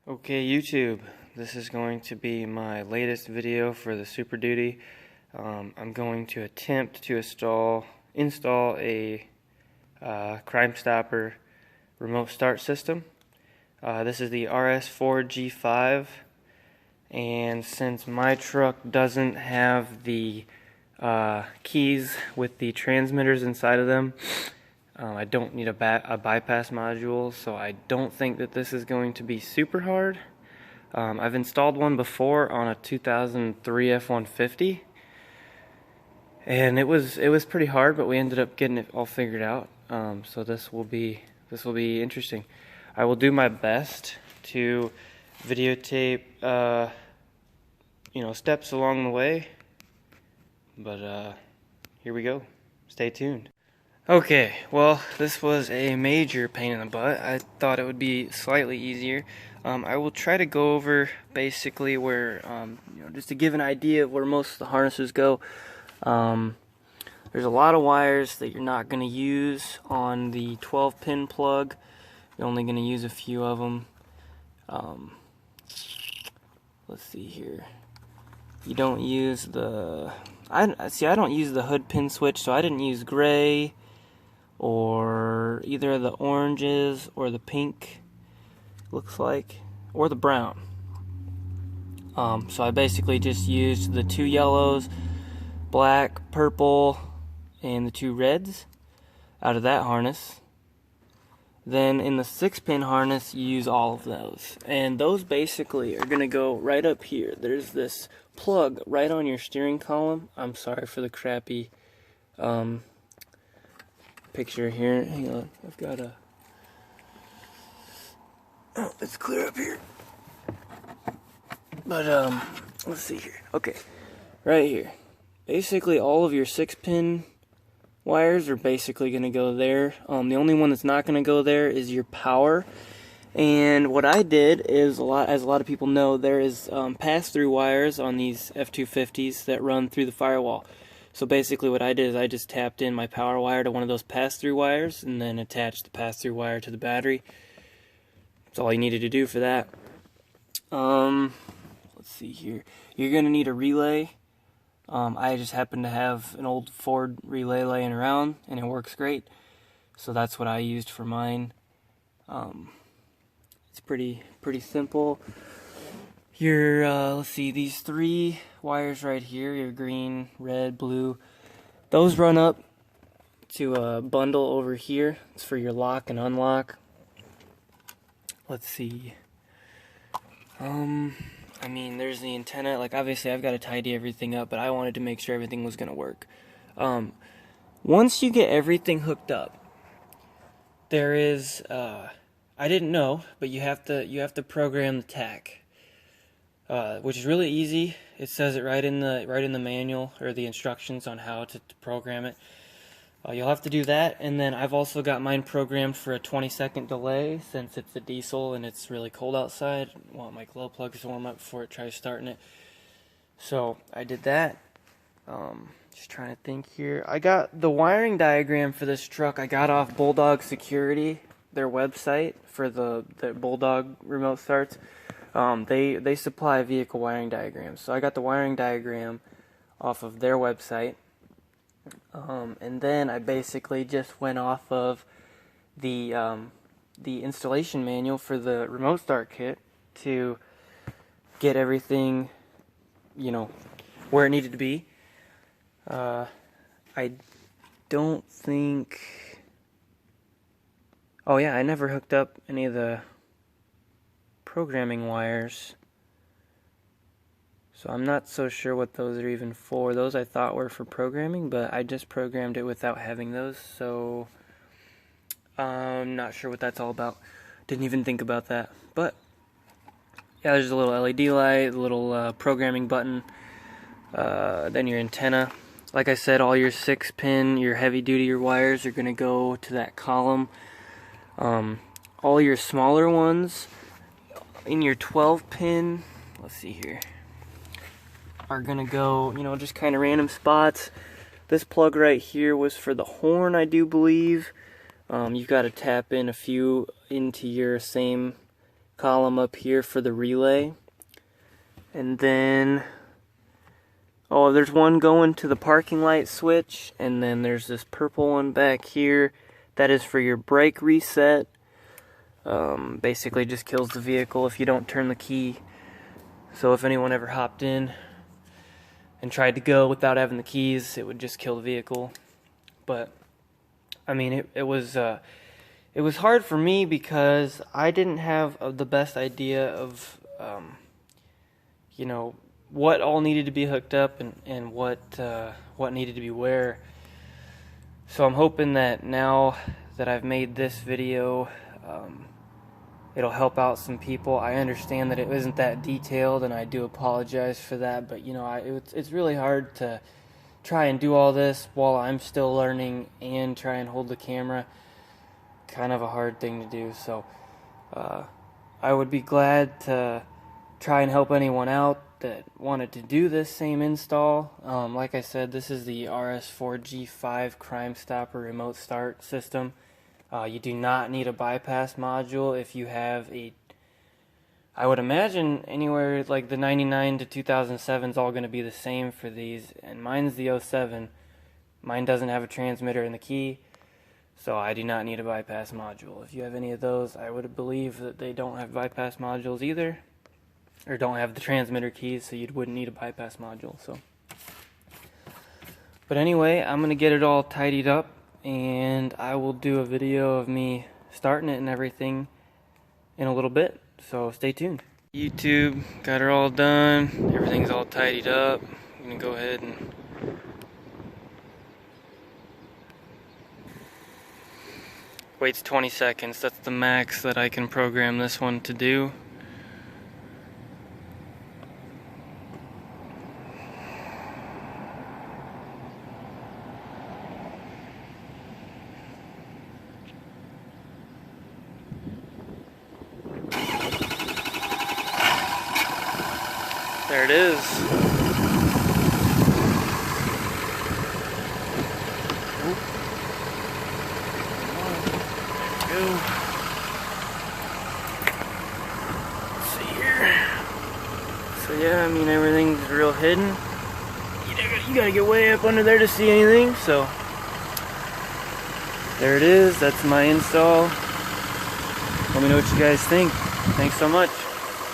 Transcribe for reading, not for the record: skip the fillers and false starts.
Okay, YouTube, this is going to be my latest video for the Super Duty. I'm going to attempt to install a Crimestopper remote start system. This is the RS4-G5, and since my truck doesn't have the keys with the transmitters inside of them, I don't need a bypass module, so I don't think that this is going to be super hard. I've installed one before on a 2003 F-150, and it was pretty hard, but we ended up getting it all figured out. So this will be interesting. I will do my best to videotape steps along the way, but here we go. Stay tuned. Okay, well, this was a major pain in the butt. I thought it would be slightly easier. I will try to go over basically where, just to give an idea of where most of the harnesses go. There's a lot of wires that you're not going to use on the 12-pin plug. You're only going to use a few of them. Let's see here. You don't use the... I don't use the hood pin switch, so I didn't use gray, or either of the oranges or the pink, looks like, or the brown. So I basically just used the two yellows, black, purple, and the two reds out of that harness. Then in the 6-pin harness, you use all of those, and those basically are going to go right up here. There's this plug right on your steering column. I'm sorry for the crappy picture here. Hang on, I've got a... Oh, it's clear up here. But let's see here. Okay, right here. Basically, all of your 6-pin wires are basically going to go there. The only one that's not going to go there is your power. And what I did is, as a lot of people know, there is pass-through wires on these F-250s that run through the firewall. So basically what I did is I just tapped in my power wire to one of those pass-through wires and then attached the pass-through wire to the battery. That's all you needed to do for that. Let's see here. You're going to need a relay. I just happen to have an old Ford relay laying around, and it works great. So that's what I used for mine. It's pretty simple. Your let's see, these 3 wires right here, your green, red, blue, those run up to a bundle over here. It's for your lock and unlock. Let's see. I mean, there's the antenna. Like, obviously I've got to tidy everything up, but I wanted to make sure everything was going to work. Once you get everything hooked up, there is I didn't know, but you have to program the tach, which is really easy. It says it right in the manual, or the instructions on how to program it. You'll have to do that, and then I've also got mine programmed for a 20-second delay since it's a diesel and it's really cold outside. I want my glow plugs to warm up before it tries starting it. So I did that. Just trying to think here. I got the wiring diagram for this truck. I got off Bulldog Security, their website for the Bulldog remote starts. They supply vehicle wiring diagrams, so I got the wiring diagram off of their website. And then I basically just went off of the installation manual for the remote start kit to get everything, where it needed to be. I don't think... Oh yeah, I never hooked up any of the programming wires, so I'm not so sure what those are even for. Those I thought were for programming, but I just programmed it without having those, so I'm not sure what that's all about. Didn't even think about that. But yeah, there's a little LED light, a little programming button, then your antenna. Like I said, all your 6-pin, your heavy-duty wires are going to go to that column. All your smaller ones in your 12-pin, let's see here, are gonna go, just kind of random spots. This plug right here was for the horn, I do believe. You've got to tap in a few into your same column up here for the relay. And then, oh, there's one going to the parking light switch, and then there's this purple one back here. That is for your brake reset. Basically just kills the vehicle if you don't turn the key. So if anyone ever hopped in and tried to go without having the keys, it would just kill the vehicle. But I mean, it was hard for me because I didn't have the best idea of you know, what all needed to be hooked up and what needed to be where. So I'm hoping that now that I've made this video, it'll help out some people. I understand that it isn't that detailed, and I do apologize for that, but you know, it's really hard to try and do all this while I'm still learning and try and hold the camera. Kind of a hard thing to do, so I would be glad to try and help anyone out that wanted to do this same install. Like I said, this is the RS4-G5 Crimestopper remote start system. You do not need a bypass module if you have a, I would imagine anywhere like the 99 to 2007 is all going to be the same for these, and mine's the 07. Mine doesn't have a transmitter in the key, so I do not need a bypass module. If you have any of those, I would believe that they don't have bypass modules either, or don't have the transmitter keys, so you wouldn't need a bypass module. So, but anyway, I'm going to get it all tidied up, and I will do a video of me starting it and everything in a little bit, so stay tuned. YouTube, got it all done, everything's all tidied up. I'm going to go ahead and waits 20 seconds, that's the max that I can program this one to do. There it is. Oop. There we go. Let's see here. So yeah, I mean, everything's real hidden. You gotta get way up under there to see anything, so there it is. That's my install. Let me know what you guys think. Thanks so much.